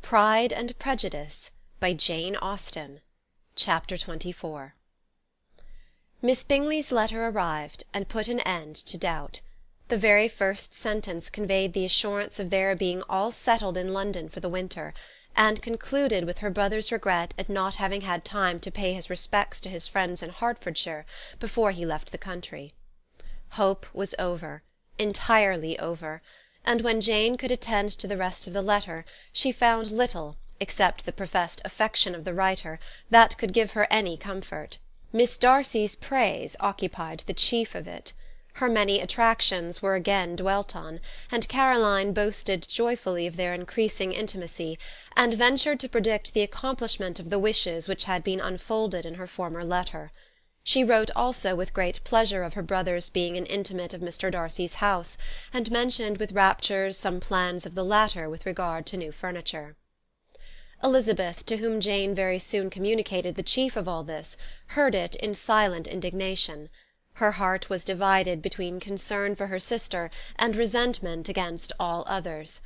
Pride and Prejudice by Jane Austen. Chapter 24. Miss Bingley's letter arrived, and put an end to doubt. The very first sentence conveyed the assurance of their being all settled in London for the winter, and concluded with her brother's regret at not having had time to pay his respects to his friends in Hertfordshire before he left the country. Hope was over, entirely over, and when Jane could attend to the rest of the letter, she found little, except the professed affection of the writer, that could give her any comfort. Miss Darcy's praise occupied the chief of it. Her many attractions were again dwelt on, and Caroline boasted joyfully of their increasing intimacy, and ventured to predict the accomplishment of the wishes which had been unfolded in her former letter. She wrote also with great pleasure of her brother's being an intimate of Mr. Darcy's house, and mentioned with raptures some plans of the latter with regard to new furniture. Elizabeth, to whom Jane very soon communicated the chief of all this, heard it in silent indignation. Her heart was divided between concern for her sister and resentment against all others.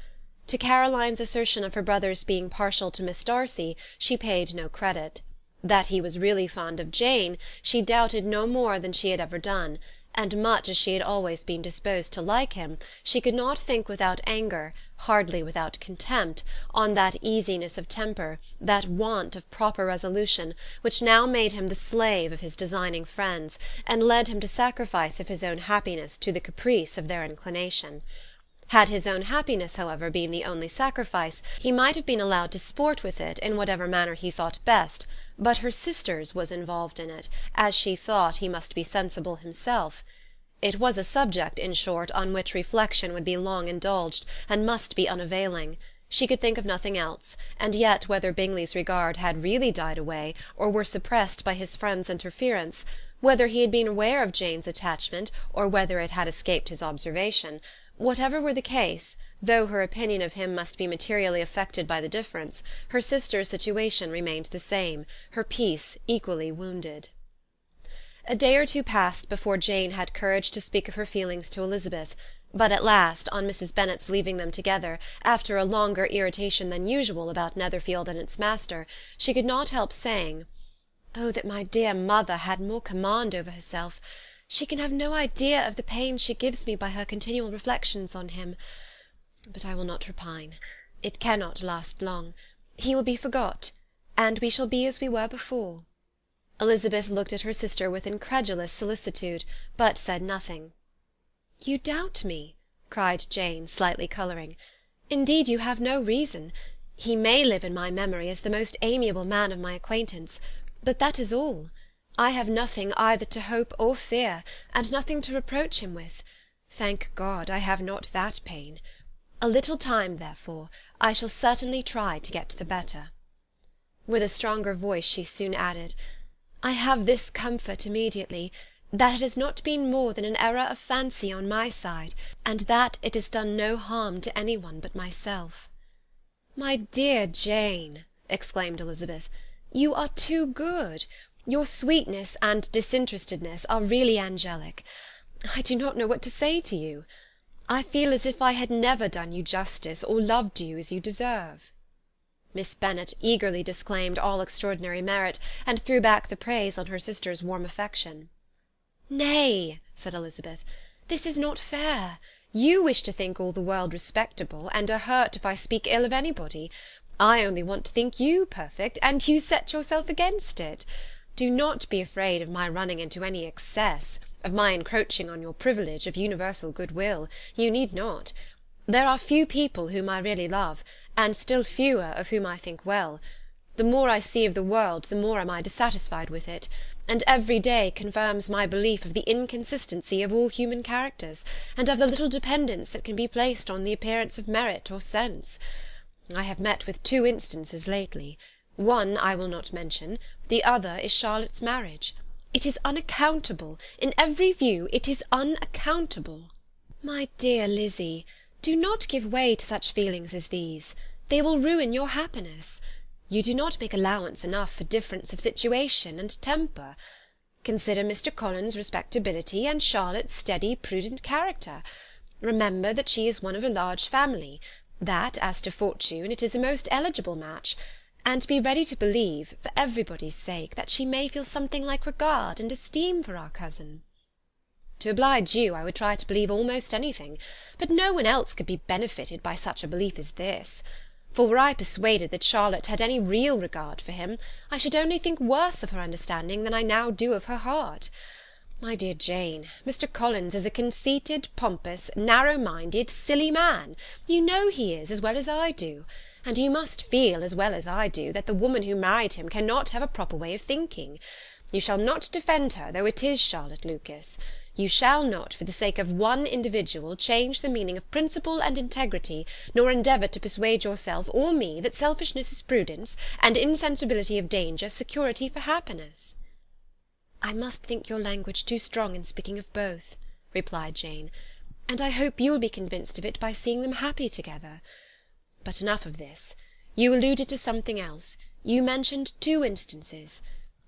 To Caroline's assertion of her brother's being partial to Miss Darcy she paid no credit. That he was really fond of Jane she doubted no more than she had ever done, and much as she had always been disposed to like him, she could not think without anger, hardly without contempt, on that easiness of temper, that want of proper resolution, which now made him the slave of his designing friends, and led him to sacrifice of his own happiness to the caprice of their inclination. Had his own happiness, however, been the only sacrifice, he might have been allowed to sport with it in whatever manner he thought best, but her sister's was involved in it, as she thought he must be sensible himself. It was a subject, in short, on which reflection would be long indulged, and must be unavailing. She could think of nothing else, and yet whether Bingley's regard had really died away, or were suppressed by his friend's interference, whether he had been aware of Jane's attachment, or whether it had escaped his observation, whatever were the case, though her opinion of him must be materially affected by the difference, her sister's situation remained the same, her peace equally wounded. A day or two passed before Jane had courage to speak of her feelings to Elizabeth, but at last, on Mrs. Bennet's leaving them together, after a longer irritation than usual about Netherfield and its master, she could not help saying, "Oh, that my dear mother had more command over herself! She can have no idea of the pain she gives me by her continual reflections on him. But I will not repine. It cannot last long. He will be forgot, and we shall be as we were before." Elizabeth looked at her sister with incredulous solicitude, but said nothing. "You doubt me?" cried Jane, slightly colouring. "Indeed you have no reason. He may live in my memory as the most amiable man of my acquaintance, but that is all. I have nothing either to hope or fear, and nothing to reproach him with. Thank God, I have not that pain. A little time, therefore, I shall certainly try to get the better." With a stronger voice she soon added, "I have this comfort immediately, that it has not been more than an error of fancy on my side, and that it has done no harm to any one but myself." "My dear Jane," exclaimed Elizabeth, "you are too good. Your sweetness and disinterestedness are really angelic. I do not know what to say to you. I feel as if I had never done you justice, or loved you as you deserve." Miss Bennet eagerly disclaimed all extraordinary merit, and threw back the praise on her sister's warm affection. "Nay," said Elizabeth, "this is not fair. You wish to think all the world respectable, and are hurt if I speak ill of anybody. I only want to think you perfect, and you set yourself against it. Do not be afraid of my running into any excess, of my encroaching on your privilege of universal goodwill. You need not. There are few people whom I really love, and still fewer of whom I think well. The more I see of the world, the more am I dissatisfied with it, and every day confirms my belief of the inconsistency of all human characters, and of the little dependence that can be placed on the appearance of merit or sense. I have met with two instances lately. One I will not mention, the other is Charlotte's marriage. It is unaccountable. In every view it is unaccountable." "My dear Lizzy, do not give way to such feelings as these. They will ruin your happiness. You do not make allowance enough for difference of situation and temper. Consider Mr. Collins's respectability, and Charlotte's steady, prudent character. Remember that she is one of a large family. that, as to fortune, it is a most eligible match, and be ready to believe, for everybody's sake, that she may feel something like regard and esteem for our cousin. To oblige you, I would try to believe almost anything, but no one else could be benefited by such a belief as this. For were I persuaded that Charlotte had any real regard for him, I should only think worse of her understanding than I now do of her heart. My dear Jane, Mr. Collins is a conceited, pompous, narrow-minded, silly man. You know he is, as well as I do, and you must feel, as well as I do, that the woman who married him cannot have a proper way of thinking. You shall not defend her, though it is Charlotte Lucas. You shall not, for the sake of one individual, change the meaning of principle and integrity, nor endeavour to persuade yourself or me that selfishness is prudence, and insensibility of danger security for happiness. I must think your language too strong in speaking of both, replied Jane, and I hope you will be convinced of it by seeing them happy together. But enough of this. You alluded to something else. You mentioned 2 instances.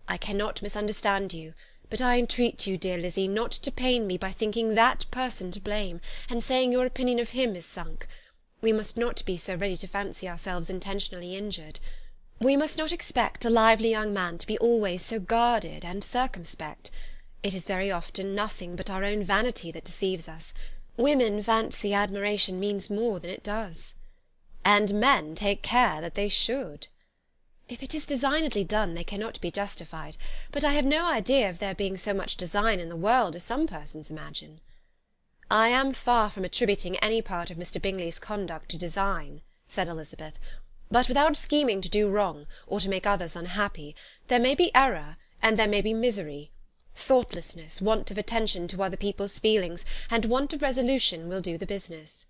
I cannot misunderstand you, but I entreat you, dear Lizzy, not to pain me by thinking that person to blame, and saying your opinion of him is sunk. We must not be so ready to fancy ourselves intentionally injured. We must not expect a lively young man to be always so guarded and circumspect. It is very often nothing but our own vanity that deceives us. Women fancy admiration means more than it does. And men take care that they should. If it is designedly done, they cannot be justified, but I have no idea of there being so much design in the world as some persons imagine. I am far from attributing any part of Mr. Bingley's conduct to design, said Elizabeth, but without scheming to do wrong, or to make others unhappy, there may be error, and there may be misery. Thoughtlessness, want of attention to other people's feelings, and want of resolution will do the business.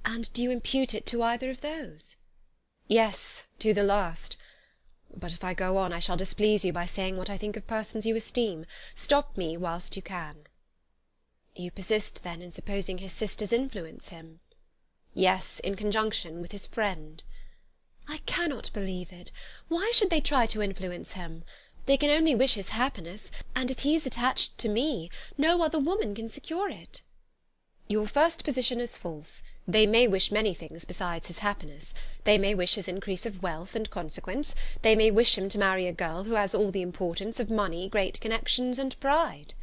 And do you impute it to either of those? Yes, to the last. But if I go on, I shall displease you by saying what I think of persons you esteem. Stop me whilst you can. You persist, then, in supposing his sisters influence him? Yes, in conjunction with his friend. I cannot believe it. Why should they try to influence him? They can only wish his happiness, and if he is attached to me, no other woman can secure it. Your first position is false. They may wish many things besides his happiness. They may wish his increase of wealth and consequence. They may wish him to marry a girl who has all the importance of money, great connections, and pride.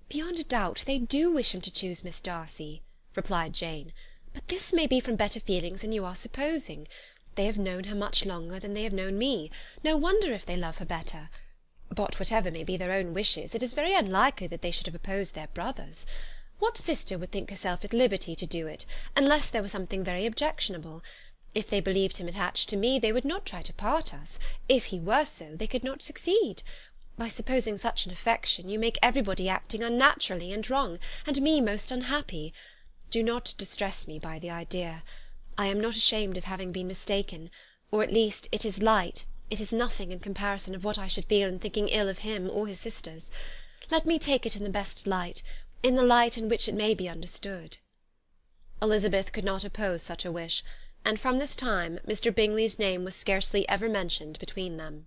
Beyond a doubt they do wish him to choose Miss Darcy, replied Jane, but this may be from better feelings than you are supposing. They have known her much longer than they have known me. No wonder if they love her better. But whatever may be their own wishes, it is very unlikely that they should have opposed their brothers. What sister would think herself at liberty to do it, unless there was something very objectionable? If they believed him attached to me, they would not try to part us. If he were so, they could not succeed. By supposing such an affection, you make everybody acting unnaturally and wrong, and me most unhappy. Do not distress me by the idea. I am not ashamed of having been mistaken, or at least it is light, it is nothing in comparison of what I should feel in thinking ill of him or his sisters. Let me take it in the best light, in the light in which it may be understood. Elizabeth could not oppose such a wish, and from this time Mr. Bingley's name was scarcely ever mentioned between them.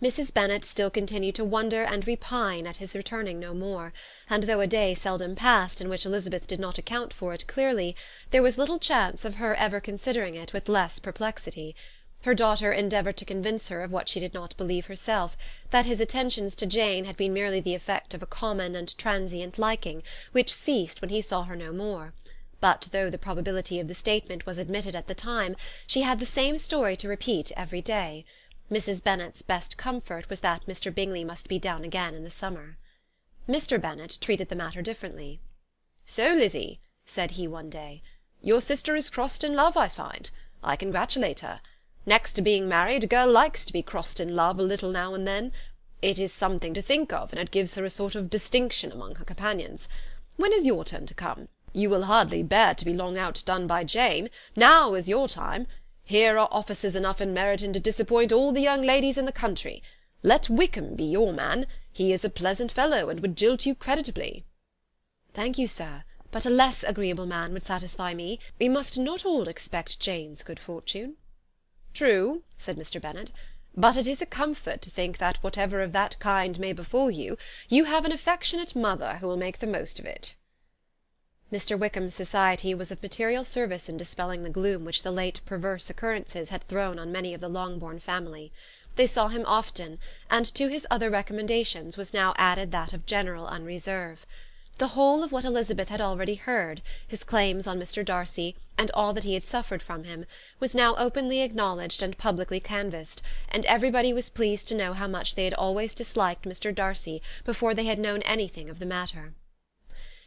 Mrs. Bennet still continued to wonder and repine at his returning no more, and though a day seldom passed in which Elizabeth did not account for it clearly, there was little chance of her ever considering it with less perplexity. Her daughter endeavoured to convince her of what she did not believe herself, that his attentions to Jane had been merely the effect of a common and transient liking, which ceased when he saw her no more. But though the probability of the statement was admitted at the time, she had the same story to repeat every day. Mrs. Bennet's best comfort was that Mr. Bingley must be down again in the summer. Mr. Bennet treated the matter differently. "So, Lizzy," said he one day, "your sister is crossed in love, I find. I congratulate her. Next to being married, a girl likes to be crossed in love a little now and then. It is something to think of, and it gives her a sort of distinction among her companions. When is your turn to come? You will hardly bear to be long outdone by Jane. Now is your time. Here are officers enough in Meryton to disappoint all the young ladies in the country. Let Wickham be your man. He is a pleasant fellow, and would jilt you creditably." "Thank you, sir, but a less agreeable man would satisfy me. We must not all expect Jane's good fortune." "True," said Mr. Bennet, "but it is a comfort to think that whatever of that kind may befall you, you have an affectionate mother who will make the most of it." Mr. Wickham's society was of material service in dispelling the gloom which the late perverse occurrences had thrown on many of the Longbourn family. They saw him often, and to his other recommendations was now added that of general unreserve. The whole of what Elizabeth had already heard, his claims on Mr. Darcy, and all that he had suffered from him, was now openly acknowledged and publicly canvassed, and everybody was pleased to know how much they had always disliked Mr. Darcy before they had known anything of the matter.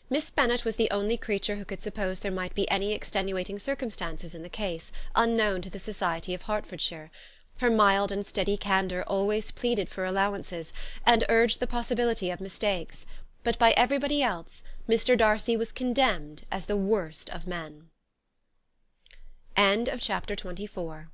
Miss Bennet was the only creature who could suppose there might be any extenuating circumstances in the case, unknown to the society of Hertfordshire. Her mild and steady candour always pleaded for allowances, and urged the possibility of mistakes, but by everybody else Mr. Darcy was condemned as the worst of men. Chapter 24